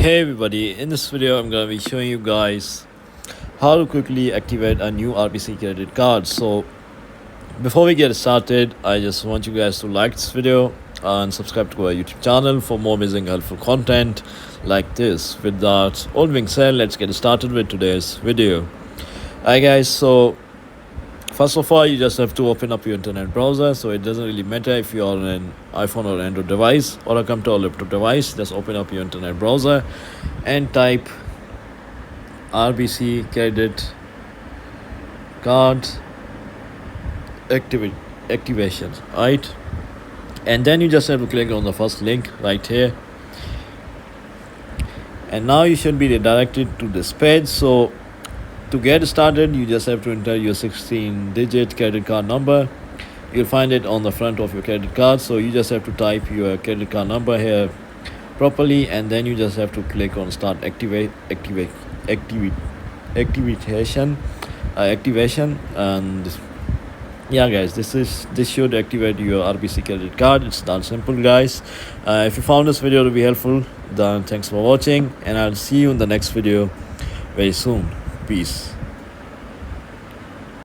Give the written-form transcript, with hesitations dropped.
Hey everybody, in this video I'm going to be showing you guys how to quickly activate a new RBC credit card. So before we get started, I just want you guys to like this video and subscribe to our YouTube channel for more amazing helpful content like this. With that all being said, let's get started with today's video. Alright guys, so first of all, you just have to open up your internet browser. So it doesn't really matter if you're on an iPhone or Android device or a computer or laptop device. Just open up your internet browser and type RBC credit card activation, right? And then you just have to click on the first link right here, and now you should be redirected to this page. So to get started, you just have to enter your 16-digit credit card number. You'll find it on the front of your credit card. So you just have to type your credit card number here properly, and then you just have to click on start activation, and yeah guys, this should activate your RBC credit card. It's that simple, guys. If you found this video to be helpful, then thanks for watching, and I'll see you in the next video very soon. Peace.